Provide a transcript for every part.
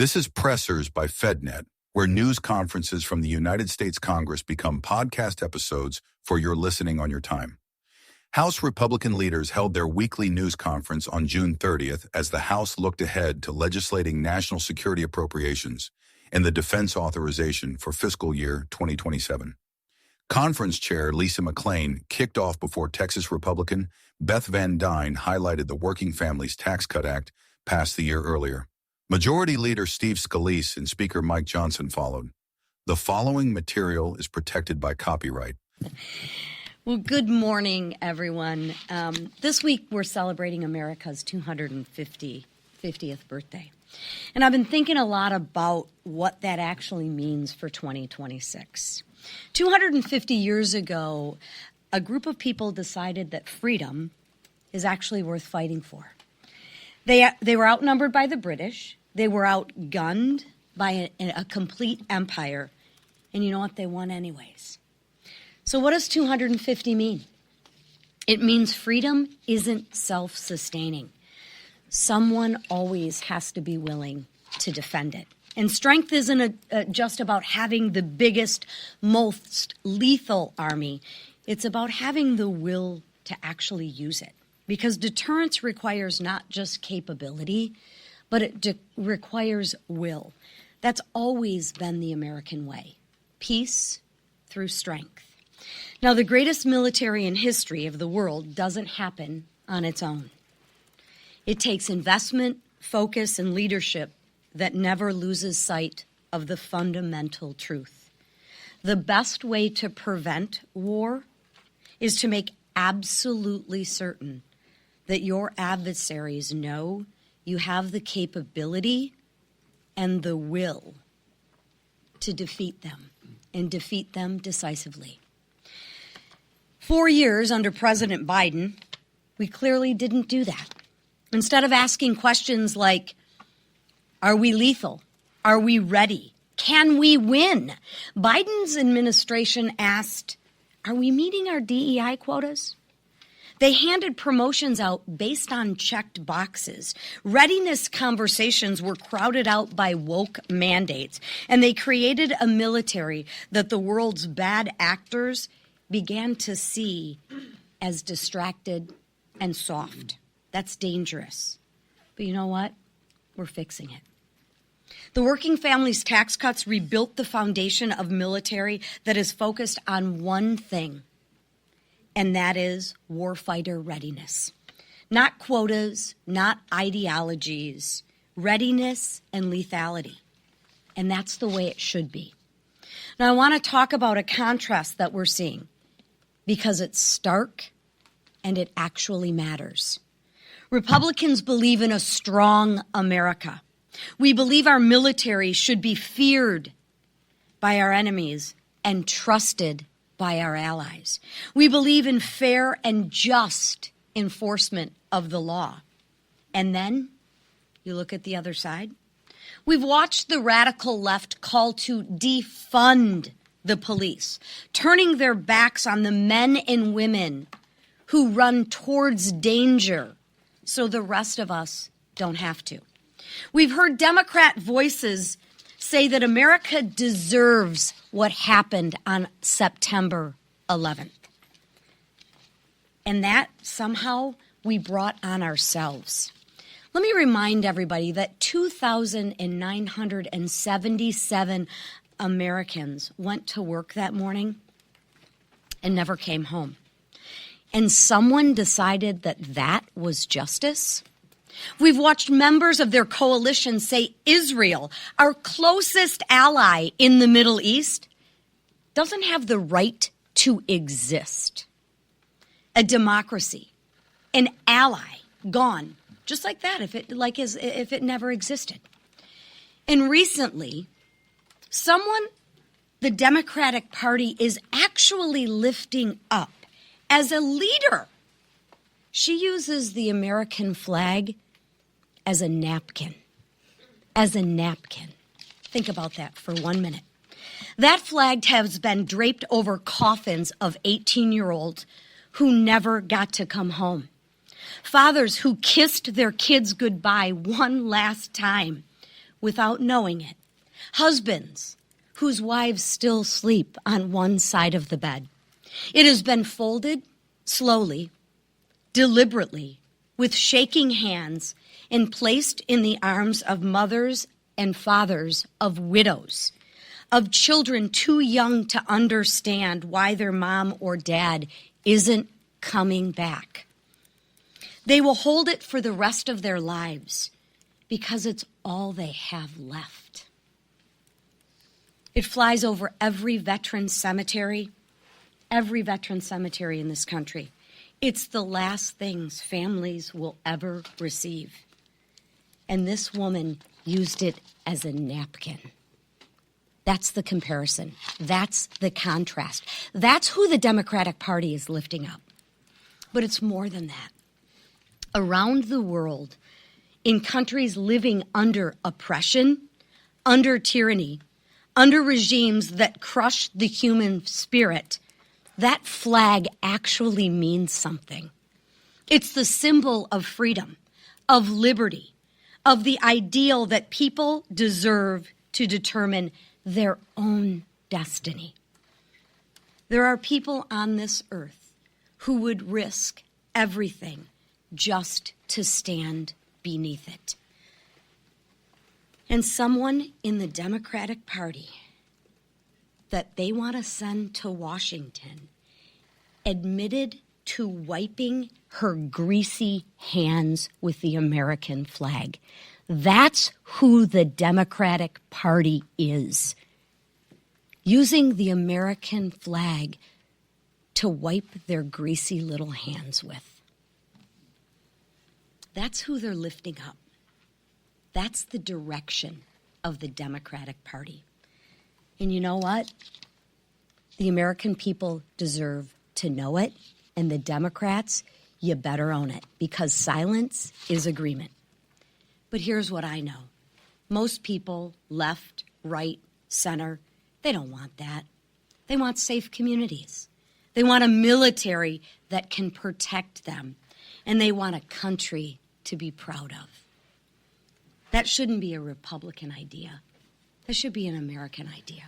This is Pressers by FedNet, where news conferences from the United States Congress become podcast episodes for your listening on your time. House Republican leaders held their weekly news conference on June 30th as the House looked ahead to legislating national security appropriations and the defense authorization for fiscal year 2027. Conference Chair Lisa McClain kicked off before Texas Republican Beth Van Dyne highlighted the Working Families Tax Cut Act passed the year earlier. Majority Leader Steve Scalise and Speaker Mike Johnson followed. The following material is protected by copyright. Well, good morning, everyone. This week we're celebrating America's 250th birthday. And I've been thinking a lot about what that actually means for 2026. 250 years ago, a group of people decided that freedom is actually worth fighting for. They were outnumbered by the British. They were outgunned by a complete empire. And you know what? They won anyways. So what does 250 mean? It means freedom isn't self-sustaining. Someone always has to be willing to defend it. And strength isn't just about having the biggest, most lethal army. It's about having the will to actually use it. Because deterrence requires not just capability, but it requires will. That's always been the American way. Peace through strength. Now, the greatest military in history of the world doesn't happen on its own. It takes investment, focus, and leadership that never loses sight of the fundamental truth. The best way to prevent war is to make absolutely certain that your adversaries know you have the capability and the will to defeat them, and defeat them decisively. 4 years under President Biden, we clearly didn't do that. Instead of asking questions like, are we lethal? Are we ready? Can we win? Biden's administration asked, are we meeting our DEI quotas? They handed promotions out based on checked boxes. Readiness conversations were crowded out by woke mandates, and they created a military that the world's bad actors began to see as distracted and soft. That's dangerous. But you know what? We're fixing it. The Working Families Tax Cuts rebuilt the foundation of military that is focused on one thing, and that is warfighter readiness. Not quotas, not ideologies, readiness and lethality. And that's the way it should be. Now, I want to talk about a contrast that we're seeing because it's stark and it actually matters. Republicans believe in a strong America. We believe our military should be feared by our enemies and trusted by our allies. We believe in fair and just enforcement of the law. And then you look at the other side. We've watched the radical left call to defund the police, turning their backs on the men and women who run towards danger so the rest of us don't have to. We've heard Democrat voices say that America deserves what happened on September 11th. And that somehow we brought on ourselves. Let me remind everybody that 2,977 Americans went to work that morning and never came home. And someone decided that that was justice. We've watched members of their coalition say Israel, our closest ally in the Middle East, doesn't have the right to exist. A democracy, an ally, gone, just like that, if it never existed. And recently, the Democratic Party is actually lifting up as a leader. She uses the American flag as a napkin. As a napkin. Think about that for 1 minute. That flag has been draped over coffins of 18-year-olds who never got to come home. Fathers who kissed their kids goodbye one last time without knowing it. Husbands whose wives still sleep on one side of the bed. It has been folded slowly, deliberately, with shaking hands, and placed in the arms of mothers and fathers of widows, of children too young to understand why their mom or dad isn't coming back. They will hold it for the rest of their lives because it's all they have left. It flies over every veteran cemetery in this country. It's the last things families will ever receive. And this woman used it as a napkin. That's the comparison. That's the contrast. That's who the Democratic Party is lifting up. But it's more than that. Around the world, in countries living under oppression, under tyranny, under regimes that crush the human spirit, that flag actually means something. It's the symbol of freedom, of liberty, of the ideal that people deserve to determine their own destiny. There are people on this earth who would risk everything just to stand beneath it. And someone in the Democratic Party that they want to send to Washington admitted to wiping her greasy hands with the American flag. That's who the Democratic Party is. Using the American flag to wipe their greasy little hands with. That's who they're lifting up. That's the direction of the Democratic Party. And you know what? The American people deserve to know it, and the Democrats, you better own it, because silence is agreement. But here's what I know. Most people, left, right, center, they don't want that. They want safe communities. They want a military that can protect them. And they want a country to be proud of. That shouldn't be a Republican idea. That should be an American idea.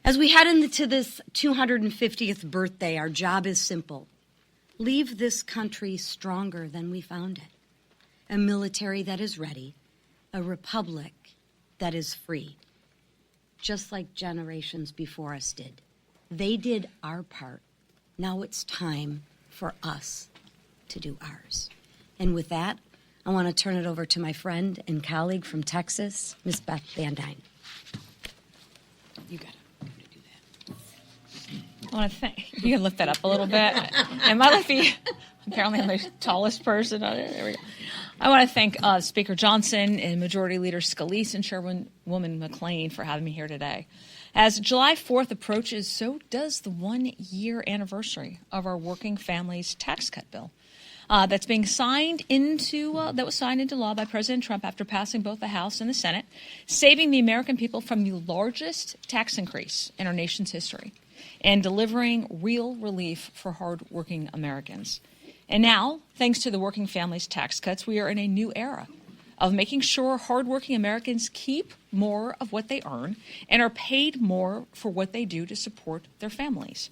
As we head into this 250th birthday, our job is simple. Leave this country stronger than we found it. A military that is ready, a republic that is free, just like generations before us did. They did our part. Now it's time for us to do ours. And with that, I want to turn it over to my friend and colleague from Texas, Ms. Beth Van Dyne. You got to do that. I want to thank you. Can lift that up a little bit. And my lefty, apparently I'm the tallest person on it. There we go. I want to thank Speaker Johnson and Majority Leader Scalise and Chairwoman McClain for having me here today. As July 4th approaches, so does the one-year anniversary of our Working Families Tax Cut Bill. That's being signed that was signed into law by President Trump after passing both the House and the Senate, saving the American people from the largest tax increase in our nation's history and delivering real relief for hardworking Americans. And now, thanks to the Working Families Tax Cuts, we are in a new era of making sure hardworking Americans keep more of what they earn and are paid more for what they do to support their families.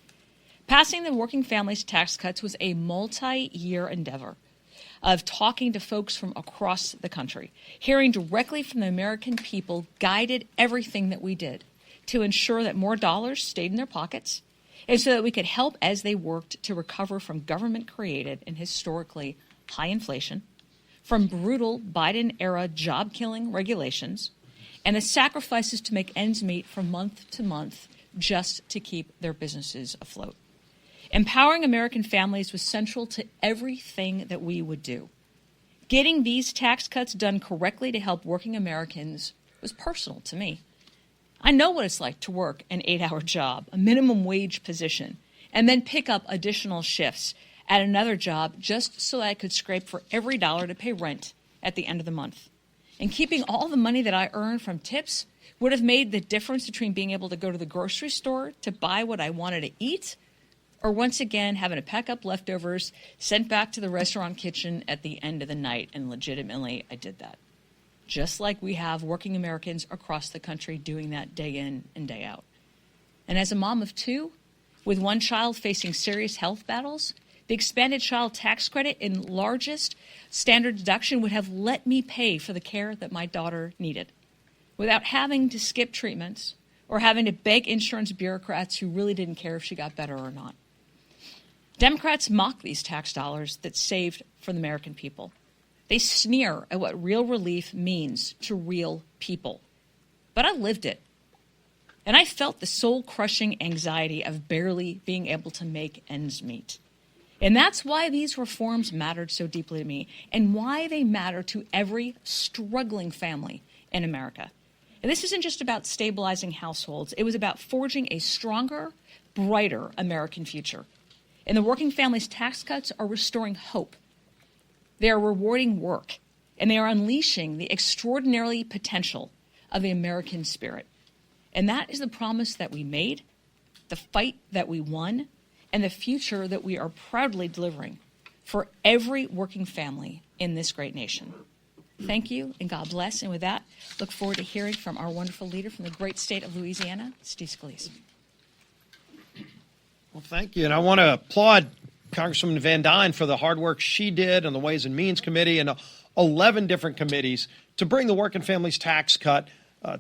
Passing the Working Families Tax Cuts was a multi-year endeavor of talking to folks from across the country. Hearing directly from the American people guided everything that we did to ensure that more dollars stayed in their pockets and so that we could help as they worked to recover from government-created and historically high inflation, from brutal Biden-era job-killing regulations, and the sacrifices to make ends meet from month to month just to keep their businesses afloat. Empowering American families was central to everything that we would do. Getting these tax cuts done correctly to help working Americans was personal to me. I know what it's like to work an 8-hour job, a minimum wage position, and then pick up additional shifts at another job just so that I could scrape for every dollar to pay rent at the end of the month. And keeping all the money that I earned from tips would have made the difference between being able to go to the grocery store to buy what I wanted to eat or once again having to pack up leftovers sent back to the restaurant kitchen at the end of the night. And legitimately, I did that. just like we have working Americans across the country doing that day in and day out. And as a mom of two, with one child facing serious health battles, the expanded child tax credit and largest standard deduction would have let me pay for the care that my daughter needed without having to skip treatments or having to beg insurance bureaucrats who really didn't care if she got better or not. Democrats mock these tax dollars that saved for the American people. They sneer at what real relief means to real people. But I lived it. And I felt the soul-crushing anxiety of barely being able to make ends meet. And that's why these reforms mattered so deeply to me and why they matter to every struggling family in America. And this isn't just about stabilizing households. It was about forging a stronger, brighter American future. And the working families' tax cuts are restoring hope. They are rewarding work, and they are unleashing the extraordinary potential of the American spirit. And that is the promise that we made, the fight that we won, and the future that we are proudly delivering for every working family in this great nation. Thank you, and God bless. And with that, look forward to hearing from our wonderful leader from the great state of Louisiana, Steve Scalise. Well, thank you. And I want to applaud Congresswoman Van Dyne for the hard work she did on the Ways and Means Committee and 11 different committees to bring the Working Families Tax Cut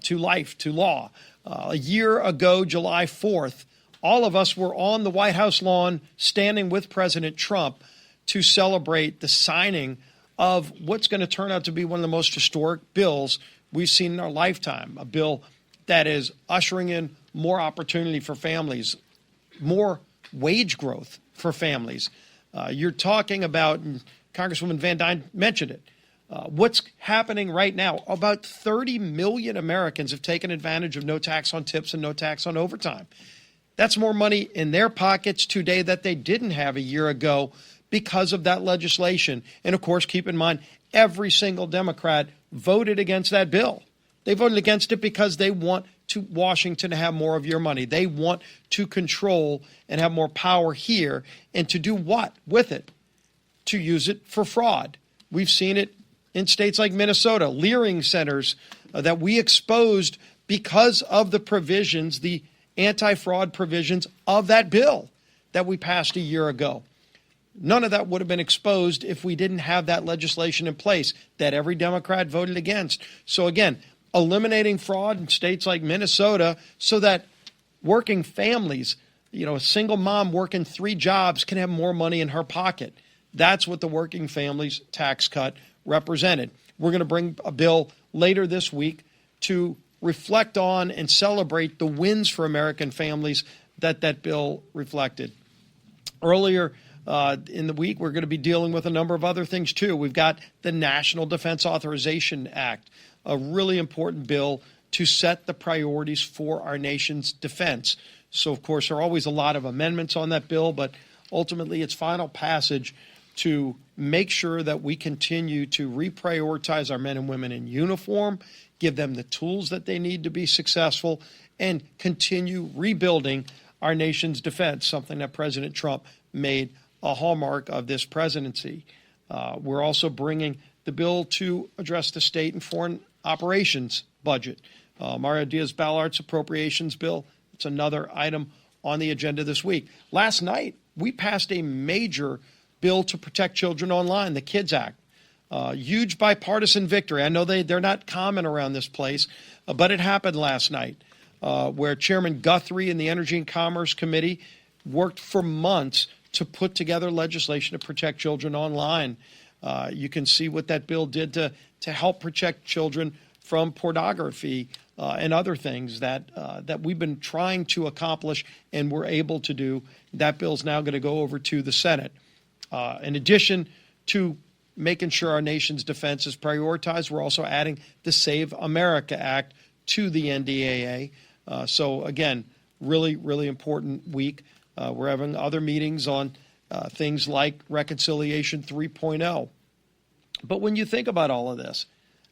to life, to law. A year ago, July 4th, all of us were on the White House lawn standing with President Trump to celebrate the signing of what's going to turn out to be one of the most historic bills we've seen in our lifetime, a bill that is ushering in more opportunity for families, more wage growth for families. You're talking about, and Congresswoman Van Dyne mentioned it, what's happening right now. About 30 million Americans have taken advantage of no tax on tips and no tax on overtime. That's more money in their pockets today that they didn't have a year ago because of that legislation. And, of course, keep in mind, every single Democrat voted against that bill. They voted against it because they want Washington to have more of your money. They want to control and have more power here. And to do what with it? To use it for fraud. We've seen it in states like Minnesota, Leering centers that we exposed because of the provisions, the anti-fraud provisions of that bill that we passed a year ago. None of that would have been exposed if we didn't have that legislation in place that every Democrat voted against. So again, eliminating fraud in states like Minnesota so that working families, a single mom working 3 jobs can have more money in her pocket. That's what the Working Families Tax Cut represented. We're going to bring a bill later this week to reflect on and celebrate the wins for American families that bill reflected. Earlier in the week, we're going to be dealing with a number of other things, too. We've got the National Defense Authorization Act, a really important bill to set the priorities for our nation's defense. So, of course, there are always a lot of amendments on that bill, but ultimately its final passage to make sure that we continue to reprioritize our men and women in uniform, give them the tools that they need to be successful, and continue rebuilding our nation's defense, something that President Trump made a hallmark of this presidency. We're also bringing the bill to address the state and foreign operations budget. Mario Diaz-Balart's appropriations bill, it's another item on the agenda this week. Last night, we passed a major bill to protect children online, the KIDS Act. Huge bipartisan victory. I know they're not common around this place, but it happened last night where Chairman Guthrie and the Energy and Commerce Committee worked for months to put together legislation to protect children online. You can see what that bill did to help protect children from pornography and other things that we've been trying to accomplish and we're able to do. That bill's now going to go over to the Senate. In addition to making sure our nation's defense is prioritized, we're also adding the Save America Act to the NDAA. So, again, really, really important week. We're having other meetings on things like Reconciliation 3.0. But when you think about all of this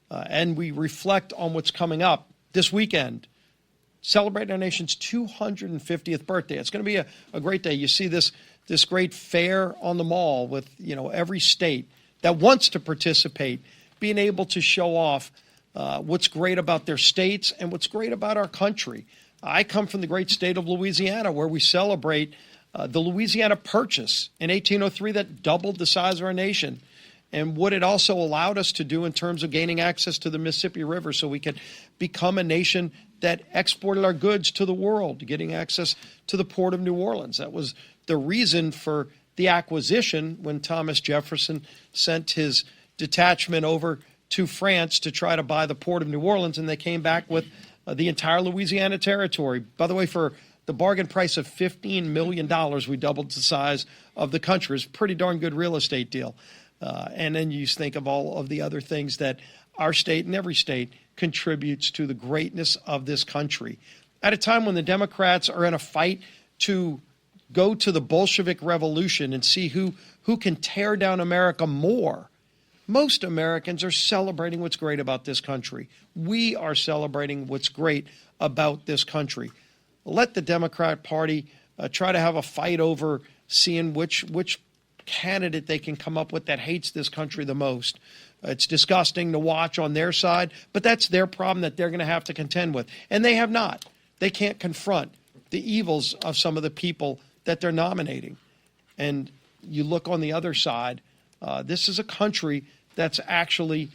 and we reflect on what's coming up this weekend, celebrating our nation's 250th birthday, it's going to be a great day. You see this great fair on the mall with every state that wants to participate being able to show off what's great about their states and what's great about our country. I come from the great state of Louisiana, where we celebrate the Louisiana Purchase in 1803 that doubled the size of our nation, and what it also allowed us to do in terms of gaining access to the Mississippi River so we could become a nation that exported our goods to the world, getting access to the port of New Orleans. That was the reason for the acquisition when Thomas Jefferson sent his detachment over to France to try to buy the port of New Orleans, and they came back with the entire Louisiana territory. By the way, for the bargain price of $15 million, we doubled the size of the country. It's a pretty darn good real estate deal. And then you think of all of the other things that our state and every state contributes to the greatness of this country. At a time when the Democrats are in a fight to go to the Bolshevik Revolution and see who can tear down America more, most Americans are celebrating what's great about this country. We are celebrating what's great about this country. Let the Democrat Party try to have a fight over seeing which candidate they can come up with that hates this country the most. It's disgusting to watch on their side, but that's their problem that they're going to have to contend with. And they have not. They can't confront the evils of some of the people that they're nominating. And you look on the other side, this is a country that's actually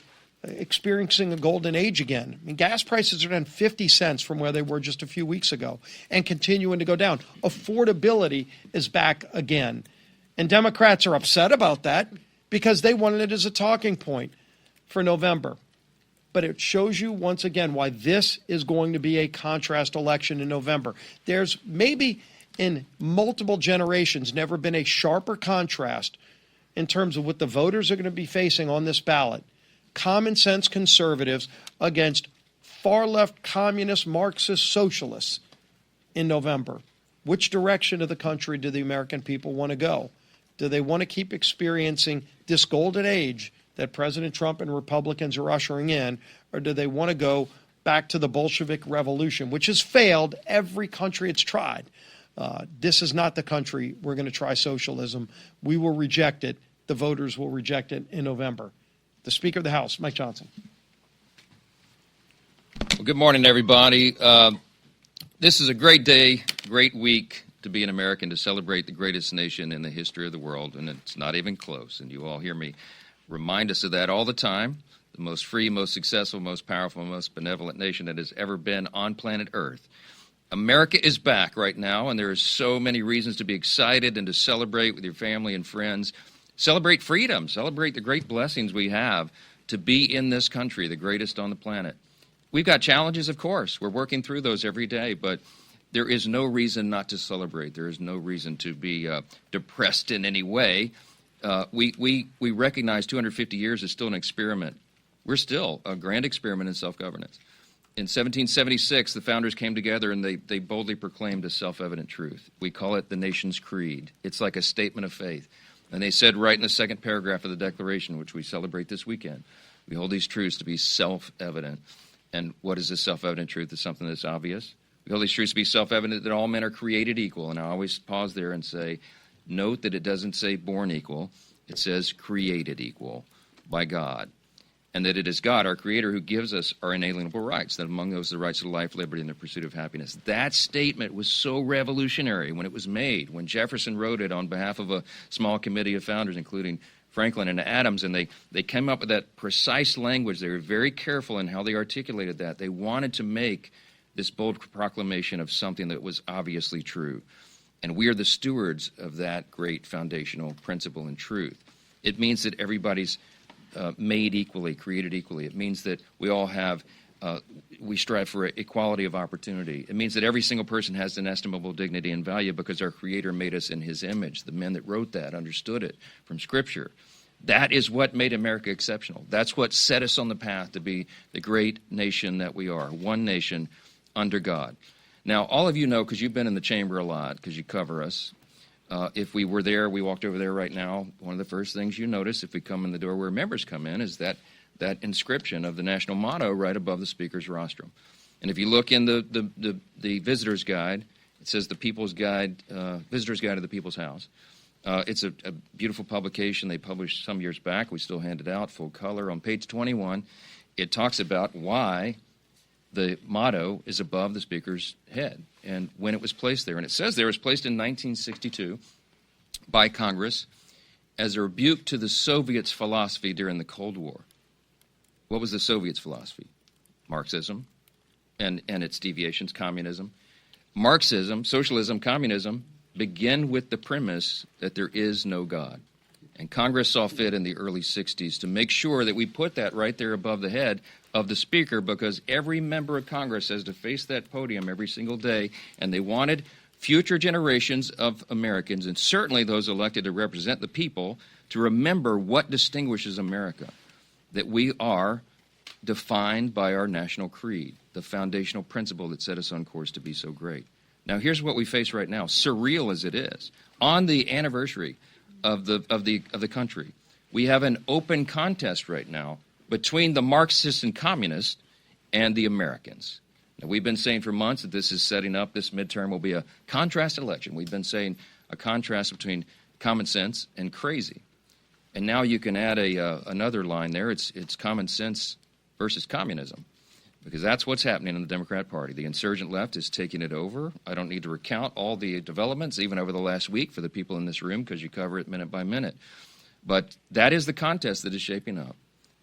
experiencing a golden age again. I mean, gas prices are down 50 cents from where they were just a few weeks ago and continuing to go down. Affordability is back again. And Democrats are upset about that because they wanted it as a talking point for November. But it shows you once again why this is going to be a contrast election in November. There's maybe in multiple generations never been a sharper contrast in terms of what the voters are going to be facing on this ballot. Common sense conservatives against far left communist Marxist socialists in November. Which direction of the country do the American people want to go? Do they want to keep experiencing this golden age that President Trump and Republicans are ushering in, or do they want to go back to the Bolshevik Revolution, which has failed every country it's tried? This is not the country we're going to try socialism. We will reject it. The voters will reject it in November. The Speaker of the House, Mike Johnson. Well, good morning, everybody. This is a great day, great week to be an American, to celebrate the greatest nation in the history of the world, and it's not even close. And you all hear me remind us of that all the time. The most free, most successful, most powerful, most benevolent nation that has ever been on planet Earth. America is back right now, and there are so many reasons to be excited and to celebrate with your family and friends. Celebrate freedom. Celebrate the great blessings we have to be in this country, the greatest on the planet. We've got challenges, of course. We're working through those every day, but there is no reason not to celebrate. There is no reason to be depressed in any way. We recognize 250 years is still an experiment. We're still a grand experiment in self-governance. In 1776, the founders came together and they boldly proclaimed a self-evident truth. We call it the nation's creed. It's like a statement of faith. And they said right in the second paragraph of the Declaration, which we celebrate this weekend, we hold these truths to be self-evident. And what is this self-evident truth? It's something that's obvious. We hold these truths to be self-evident that all men are created equal. And I always pause there and say, note that it doesn't say born equal. It says created equal by God. And that it is God, our Creator, who gives us our inalienable rights, that among those the rights of life, liberty, and the pursuit of happiness. That statement was so revolutionary when it was made, when Jefferson wrote it on behalf of a small committee of founders, including Franklin and Adams, and they came up with that precise language. They were very careful in how they articulated that. They wanted to make this bold proclamation of something that was obviously true. And we are the stewards of that great foundational principle and truth. It means that everybody's made equally, created equally. It means that we all have, we strive for equality of opportunity. It means that every single person has inestimable dignity and value because our Creator made us in His image. The men that wrote that understood it from Scripture. That is what made America exceptional. That's what set us on the path to be the great nation that we are, one nation under God. Now, all of you know, because you've been in the chamber a lot, because you cover us, if we were there, we walked over there right now, one of the first things you notice if we come in the door where members come in is that inscription of the national motto right above the speaker's rostrum. And if you look in the visitor's guide, it says the People's Guide, Visitor's Guide to the People's House. It's a beautiful publication they published some years back. We still hand it out, full color. On page 21, it talks about why the motto is above the speaker's head and when it was placed there. And it says there it was placed in 1962 by Congress as a rebuke to the Soviets' philosophy during the Cold War. What was the Soviets' philosophy? Marxism and its deviations, communism. Marxism, socialism, communism begin with the premise that there is no God. And Congress saw fit in the early 60s to make sure that we put that right there above the head of the speaker, because every member of Congress has to face that podium every single day, and they wanted future generations of Americans, and certainly those elected to represent the people, to remember what distinguishes America, that we are defined by our national creed, the foundational principle that set us on course to be so great. Now, here's what we face right now, surreal as it is. On the anniversary of the country, we have an open contest right now between the Marxists and communists and the Americans. Now, we've been saying for months that this is setting up, this midterm will be a contrast election. We've been saying a contrast between common sense and crazy. And now you can add another line there. It's common sense versus communism, because that's what's happening in the Democrat Party. The insurgent left is taking it over. I don't need to recount all the developments, even over the last week, for the people in this room, because you cover it minute by minute. But that is the contest that is shaping up.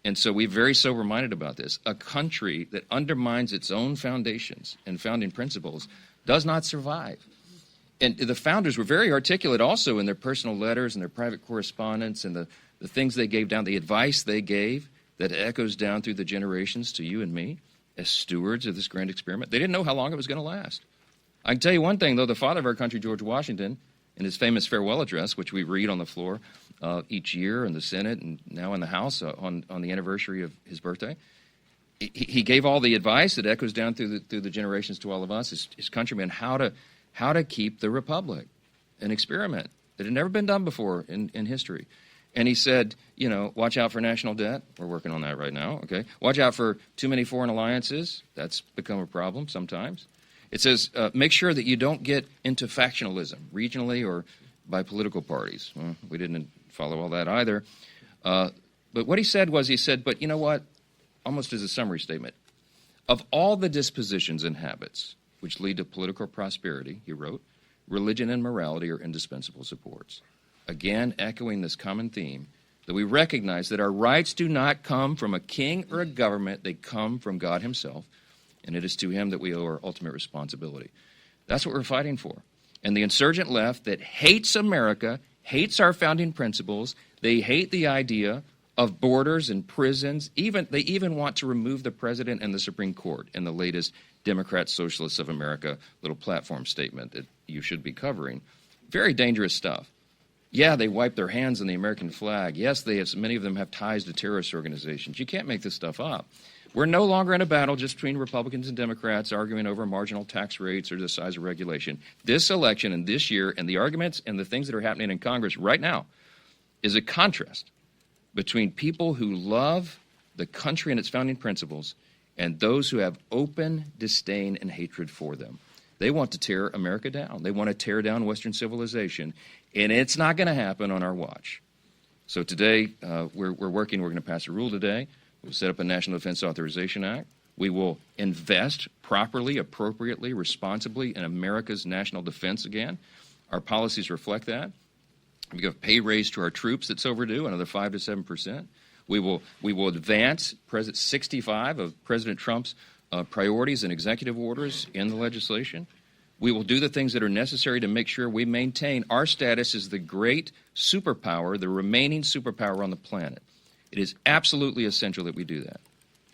And so we're very sober-minded about this. A country that undermines its own foundations and founding principles does not survive. And the founders were very articulate also in their personal letters and their private correspondence and the things they gave down, the advice they gave that echoes down through the generations to you and me as stewards of this grand experiment. They didn't know how long it was going to last. I can tell you one thing, though. The father of our country, George Washington, in his famous farewell address, which we read on the floor each year in the Senate and now in the House on the anniversary of his birthday, he gave all the advice that echoes down through the generations to all of us, his countrymen, how to keep the republic, an experiment that had never been done before in history. And he said, watch out for national debt. We're working on that right now, okay? Watch out for too many foreign alliances. That's become a problem sometimes. It says, make sure that you don't get into factionalism, regionally or by political parties. Well, we didn't follow all that either. But what he said, but you know what? Almost as a summary statement. Of all the dispositions and habits which lead to political prosperity, he wrote, religion and morality are indispensable supports. Again, echoing this common theme, that we recognize that our rights do not come from a king or a government, they come from God himself, and it is to him that we owe our ultimate responsibility. That's what we're fighting for. And the insurgent left that hates America, hates our founding principles, they hate the idea of borders and prisons, they even want to remove the president and the Supreme Court in the latest Democrat Socialists of America little platform statement that you should be covering. Very dangerous stuff. Yeah, they wipe their hands on the American flag. Yes, many of them have ties to terrorist organizations. You can't make this stuff up. We're no longer in a battle just between Republicans and Democrats arguing over marginal tax rates or the size of regulation. This election and this year and the arguments and the things that are happening in Congress right now is a contrast between people who love the country and its founding principles and those who have open disdain and hatred for them. They want to tear America down. They want to tear down Western civilization, and it's not going to happen on our watch. So today, we're working. We're going to pass a rule today. We'll set up a National Defense Authorization Act. We will invest properly, appropriately, responsibly in America's national defense again. Our policies reflect that. We give a pay raise to our troops that's overdue, another 5 to 7%. We will advance 65 of President Trump's priorities and executive orders in the legislation. We will do the things that are necessary to make sure we maintain our status as the great superpower, the remaining superpower on the planet. It is absolutely essential that we do that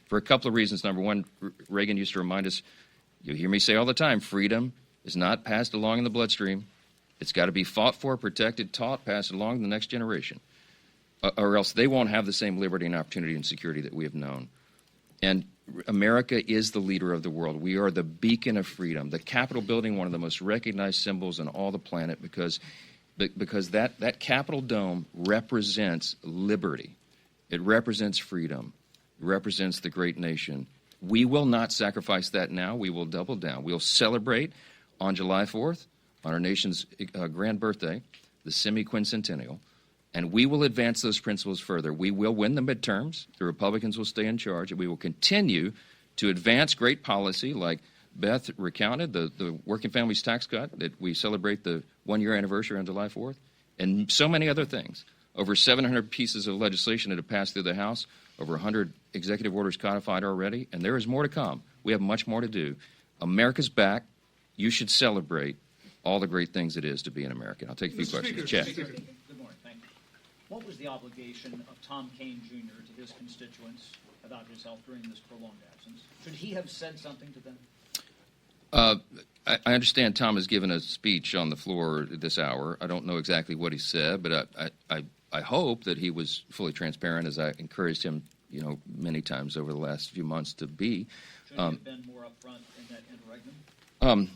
for a couple of reasons. Number one, Reagan used to remind us, you hear me say all the time, freedom is not passed along in the bloodstream. It's got to be fought for, protected, taught, passed along to the next generation, or else they won't have the same liberty and opportunity and security that we have known. And America is the leader of the world. We are the beacon of freedom. The Capitol building, one of the most recognized symbols on all the planet, because that Capitol dome represents liberty. It represents freedom. It represents the great nation. We will not sacrifice that now. We will double down. We'll celebrate on July 4th, on our nation's grand birthday, the semi-quincentennial, And we will advance those principles further. We will win the midterms. The Republicans will stay in charge. And we will continue to advance great policy like Beth recounted, the Working Families Tax Cut, that we celebrate the one-year anniversary on July 4th, and so many other things. Over 700 pieces of legislation that have passed through the House, over 100 executive orders codified already, and there is more to come. We have much more to do. America's back. You should celebrate all the great things it is to be an American. I'll take a few questions. Chad. Good morning. Thank you. What was the obligation of Tom Kean Jr. to his constituents about his health during this prolonged absence? Should he have said something to them? I understand Tom has given a speech on the floor this hour. I don't know exactly what he said, but I hope that he was fully transparent, as I encouraged him, many times over the last few months to be. Should he have been more upfront in that interregnum?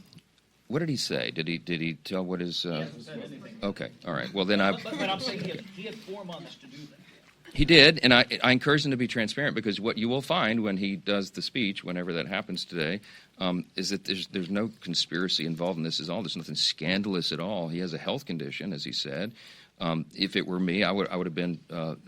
What did he say? Did he tell what his? He hasn't said anything. Okay, all right. Well, then But I'm saying he had 4 months to do that. He did, and I encourage him to be transparent, because what you will find when he does the speech, whenever that happens today, is that there's no conspiracy involved in this at all. There's nothing scandalous at all. He has a health condition, as he said. If it were me, I would have been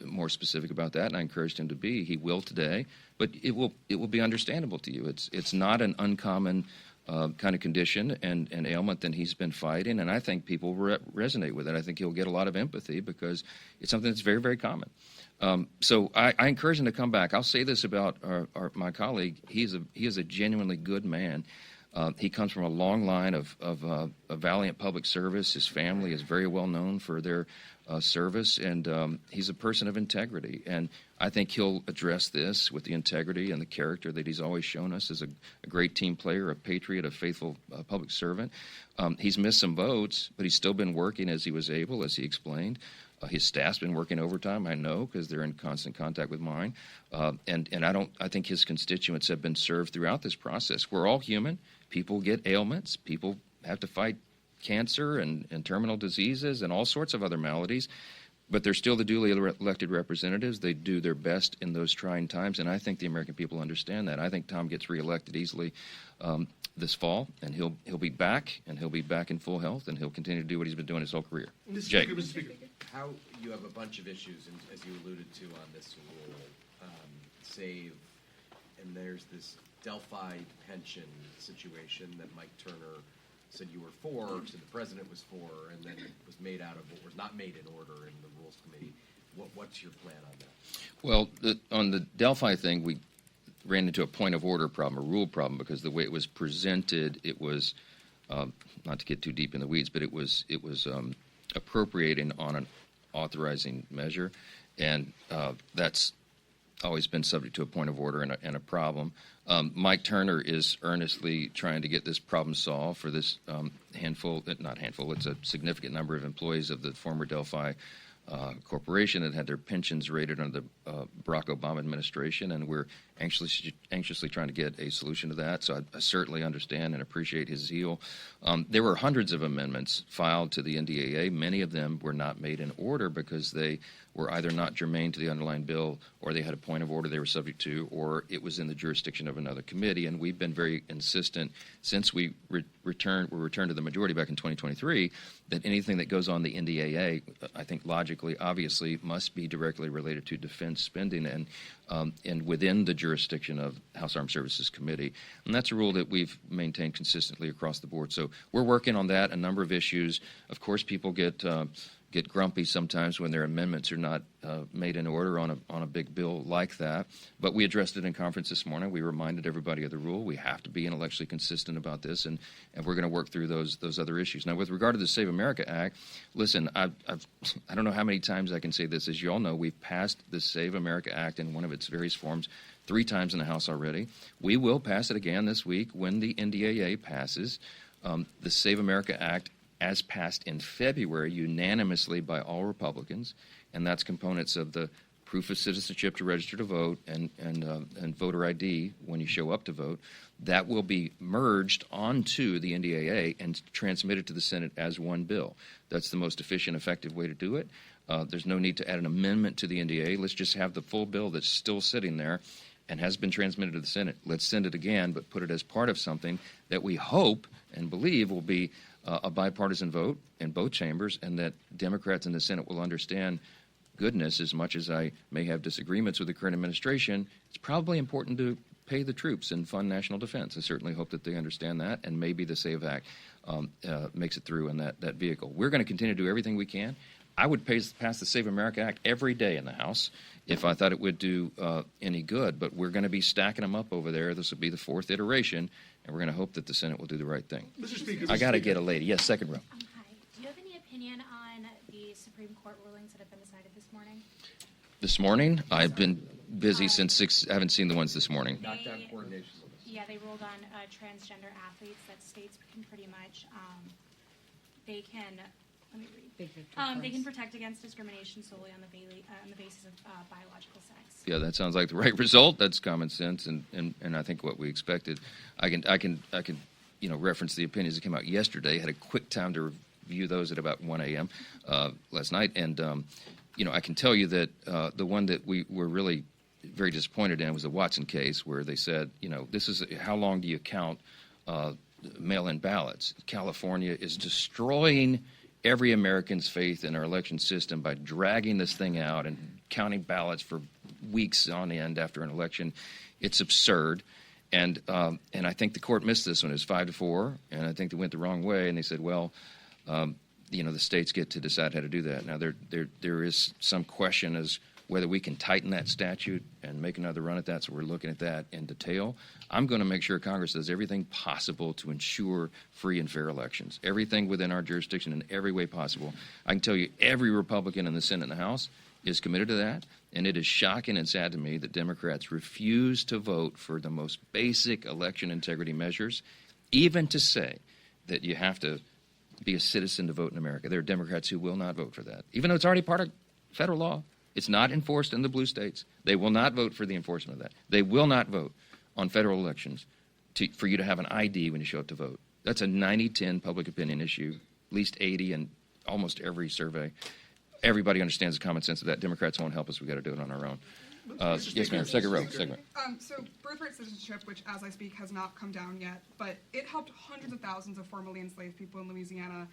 more specific about that, and I encouraged him to be. He will today, but it will be understandable to you. It's not an uncommon kind of condition and ailment that he's been fighting, and I think people resonate with it. I think he'll get a lot of empathy because it's something that's very, very common. So I encourage him to come back. I'll say this about my colleague. He is a genuinely good man. He comes from a long line of a valiant public service. His family is very well known for their service, and he's a person of integrity. And I think he'll address this with the integrity and the character that he's always shown us as a great team player, a patriot, a faithful public servant. He's missed some votes, but he's still been working as he was able, as he explained. His staff's been working overtime, I know, because they're in constant contact with mine. And I think his constituents have been served throughout this process. We're all human. People get ailments. People have to fight cancer and terminal diseases and all sorts of other maladies. But they're still the duly elected representatives. They do their best in those trying times, and I think the American people understand that. I think Tom gets reelected easily this fall, and he'll be back, and he'll be back in full health, and he'll continue to do what he's been doing his whole career. Jake. Mr. Speaker, how you have a bunch of issues, and as you alluded to on this rule, save, and there's this Delphi pension situation that Mike Turner said you were for, so the president was for, and then it was made out of what was not made in order in the Rules Committee. What's your plan on that? Well, on the Delphi thing, we ran into a point of order problem, a rule problem, because the way it was presented, it was, not to get too deep in the weeds, but it was appropriating on an authorizing measure, and that's always been subject to a point of order and a problem. Mike Turner is earnestly trying to get this problem solved for this it's a significant number of employees of the former Delphi corporation that had their pensions rated under the Barack Obama administration, and we're anxiously trying to get a solution to that. So I certainly understand and appreciate his zeal. There were hundreds of amendments filed to the NDAA. Many of them were not made in order because they were either not germane to the underlying bill, or they had a point of order they were subject to, or it was in the jurisdiction of another committee. And we've been very insistent since we returned to the majority back in 2023 that anything that goes on the NDAA, I think logically, obviously, must be directly related to defense spending and within the jurisdiction of House Armed Services Committee. And that's a rule that we've maintained consistently across the board. So we're working on that, a number of issues. Of course, people get grumpy sometimes when their amendments are not made in order on a big bill like that. But we addressed it in conference this morning. We reminded everybody of the rule. We have to be intellectually consistent about this, and we're going to work through those other issues. Now, with regard to the Save America Act, listen, I don't know how many times I can say this. As you all know, we've passed the Save America Act in one of its various forms 3 times in the House already. We will pass it again this week when the NDAA passes. The Save America Act, as passed in February unanimously by all Republicans, and that's components of the proof of citizenship to register to vote and voter ID when you show up to vote, that will be merged onto the NDAA and transmitted to the Senate as one bill. That's the most efficient, effective way to do it. There's no need to add an amendment to the NDAA. Let's just have the full bill that's still sitting there and has been transmitted to the Senate. Let's send it again, but put it as part of something that we hope and believe will be a bipartisan vote in both chambers, and that Democrats in the Senate will understand goodness, as much as I may have disagreements with the current administration, it's probably important to pay the troops and fund national defense. I certainly hope that they understand that, and maybe the SAVE Act makes it through in that vehicle. We're going to continue to do everything we can. I would pass the Save America Act every day in the House if I thought it would do any good, but we're going to be stacking them up over there. This will be the 4th iteration, and we're going to hope that the Senate will do the right thing. Mr. Speaker, I got to get a lady. Yes, second row. Hi. Do you have any opinion on the Supreme Court rulings that have been decided this morning? This morning, I've been busy since 6. I haven't seen the ones this morning. Knockdown coordination. Yeah, they ruled on transgender athletes that states can pretty much, they can, let me read. They can protect against discrimination solely on the basis of biological sex. Yeah, that sounds like the right result. That's common sense, and I think what we expected. I can reference the opinions that came out yesterday. Had a quick time to review those at about 1 a.m. Last night, and I can tell you that the one that we were really very disappointed in was the Watson case, where they said, this is how long do you count mail-in ballots? California is destroying every American's faith in our election system by dragging this thing out and counting ballots for weeks on end after an election. It's absurd. And I think the court missed this one. It was 5-4, and I think they went the wrong way. And they said, the states get to decide how to do that. Now, there is some question as whether we can tighten that statute and make another run at that, so we're looking at that in detail. I'm going to make sure Congress does everything possible to ensure free and fair elections, everything within our jurisdiction in every way possible. I can tell you every Republican in the Senate and the House is committed to that, and it is shocking and sad to me that Democrats refuse to vote for the most basic election integrity measures, even to say that you have to be a citizen to vote in America. There are Democrats who will not vote for that, even though it's already part of federal law. It's not enforced in the blue states. They will not vote for the enforcement of that. They will not vote on federal elections for you to have an ID when you show up to vote. That's a 90-10 public opinion issue, at least 80 in almost every survey. Everybody understands the common sense of that. Democrats won't help us. We've got to do it on our own. Yes, ma'am. Second row. So birthright citizenship, which as I speak has not come down yet, but it helped hundreds of thousands of formerly enslaved people in Louisiana.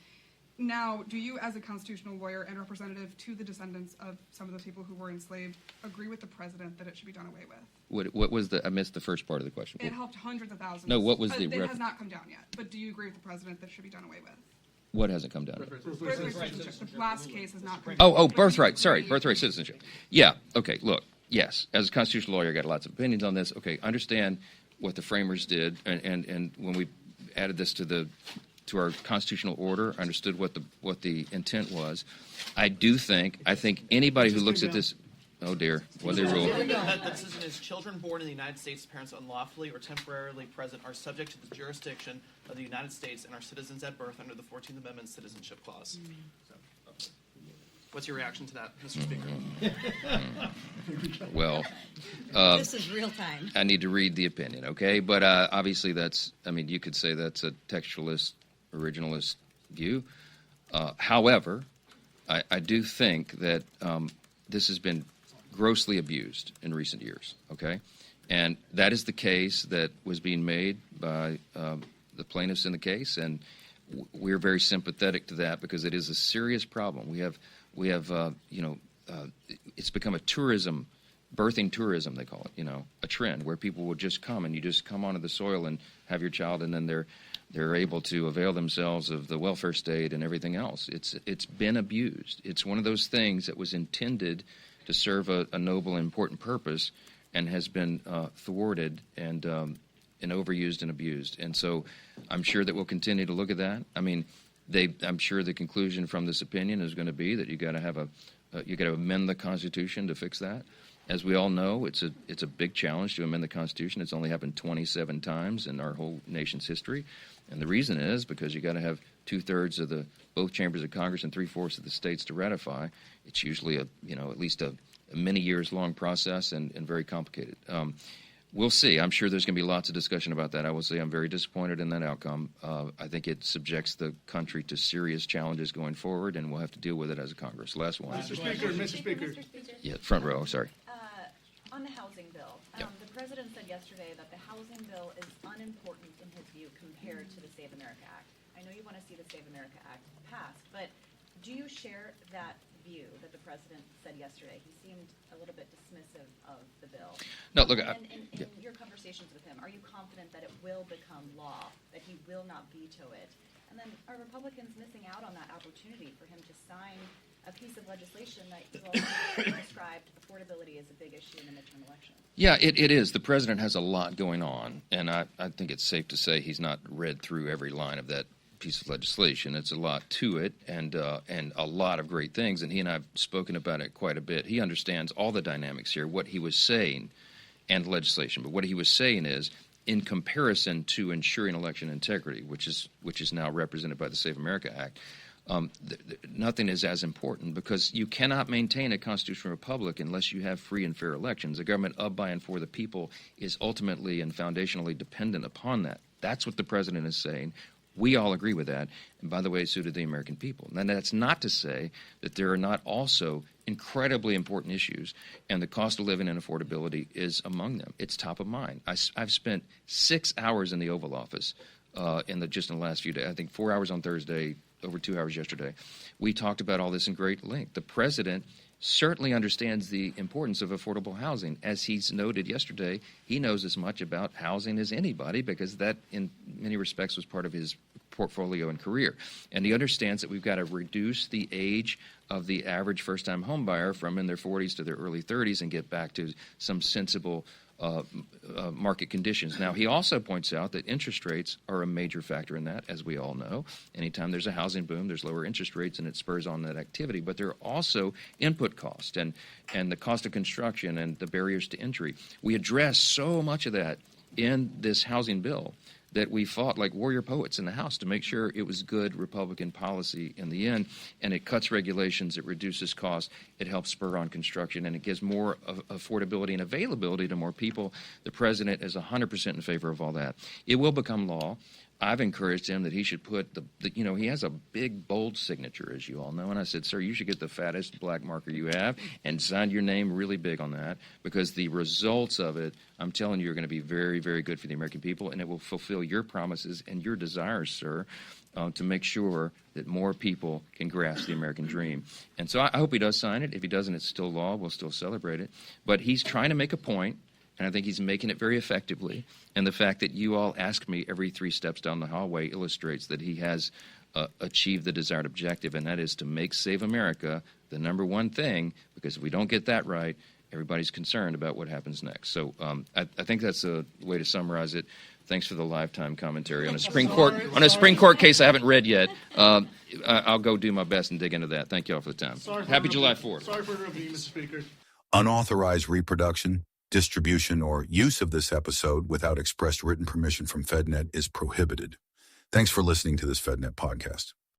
Now, do you, as a constitutional lawyer and representative to the descendants of some of those people who were enslaved, agree with the president that it should be done away with? What was I missed the first part of the question. It helped hundreds of thousands. No, what was the... It has not come down yet, but do you agree with the president that it should be done away with? What hasn't come down? Birthright citizenship. The last case has not come down. Oh, birthright. Sorry, birthright citizenship. Yeah, okay, look, yes, as a constitutional lawyer, I got lots of opinions on this. Okay, understand what the framers did, and when we added this to our constitutional order, I understood what the intent was. I think anybody who looks at this, oh dear, what they rule. The decision is children born in the United States, parents unlawfully or temporarily present, are subject to the jurisdiction of the United States and are citizens at birth under the 14th Amendment Citizenship Clause. What's your reaction to that, Mr. Speaker? Well, this is real time. I need to read the opinion, okay? But obviously you could say that's a textualist, originalist view. However, I do think that this has been grossly abused in recent years, okay? And that is the case that was being made by the plaintiffs in the case, and we're very sympathetic to that because it is a serious problem. We have it's become a tourism, birthing tourism, they call it, a trend where people will just come and you just come onto the soil and have your child, and then they're able to avail themselves of the welfare state and everything else. It's been abused. It's one of those things that was intended to serve a noble and important purpose and has been thwarted and overused and abused. And so I'm sure that we'll continue to look at that. I mean, I'm sure the conclusion from this opinion is going to be that you got to amend the Constitution to fix that. As we all know, it's a big challenge to amend the Constitution. It's only happened 27 times in our whole nation's history, and the reason is because you got to have 2/3 of both chambers of Congress and 3/4 of the states to ratify. It's usually at least a many years long process and very complicated. We'll see. I'm sure there's going to be lots of discussion about that. I will say I'm very disappointed in that outcome. I think it subjects the country to serious challenges going forward, and we'll have to deal with it as a Congress. Last one. Mr. Speaker. Yeah, front row. Sorry. On the housing bill, Yep. the president said yesterday that the housing bill is unimportant in his view compared to the Save America Act. I know you want to see the Save America Act passed, but do you share that view that the president said yesterday. He seemed a little bit dismissive of the bill. No, look, In your conversations with him, are you confident that it will become law, that he will not veto it? And then are Republicans missing out on that opportunity for him to sign a piece of legislation that you all described affordability as a big issue in the midterm election? Yeah, it is. The president has a lot going on, and I think it's safe to say he's not read through every line of that piece of legislation. It's a lot to it, and a lot of great things, and he and I have spoken about it quite a bit. He understands all the dynamics here, what he was saying, and the legislation. But what he was saying is, in comparison to ensuring election integrity, which is now represented by the Save America Act, nothing is as important, because you cannot maintain a constitutional republic unless you have free and fair elections. A government of, by, and for the people is ultimately and foundationally dependent upon that. That's what the president is saying. We all agree with that, and by the way, so do the American people. And that's not to say that there are not also incredibly important issues, and the cost of living and affordability is among them. It's top of mind. I've spent 6 hours in the Oval Office just in the last few days. I think 4 hours on Thursday, over 2 hours yesterday. We talked about all this in great length. The president certainly understands the importance of affordable housing. As he's noted yesterday, he knows as much about housing as anybody, because that, in many respects, was part of his portfolio and career. And he understands that we've got to reduce the age of the average first-time home buyer from in their 40s to their early 30s and get back to some sensible market conditions. Now, he also points out that interest rates are a major factor in that, as we all know. Anytime there's a housing boom, there's lower interest rates, and it spurs on that activity. But there are also input costs and the cost of construction and the barriers to entry. We address so much of that in this housing bill that we fought like warrior poets in the House to make sure it was good Republican policy in the end, and it cuts regulations, it reduces costs, it helps spur on construction, and it gives more affordability and availability to more people. The president is 100% in favor of all that. It will become law. I've encouraged him that he should put he has a big, bold signature, as you all know. And I said, sir, you should get the fattest black marker you have and sign your name really big on that, because the results of it, I'm telling you, are going to be very, very good for the American people, and it will fulfill your promises and your desires, sir, to make sure that more people can grasp the American dream. And so I hope he does sign it. If he doesn't, it's still law. We'll still celebrate it. But he's trying to make a point, and I think he's making it very effectively. And the fact that you all ask me every 3 steps down the hallway illustrates that he has achieved the desired objective, and that is to make Save America the number one thing, because if we don't get that right, everybody's concerned about what happens next. So I think that's a way to summarize it. Thanks for the lifetime commentary on a Supreme Court case I haven't read yet. I'll go do my best and dig into that. Thank you all for the time. Happy July 4th. Sorry for interrupting you, Mr. Speaker. Unauthorized reproduction, distribution, or use of this episode without express written permission from FedNet is prohibited. Thanks for listening to this FedNet podcast.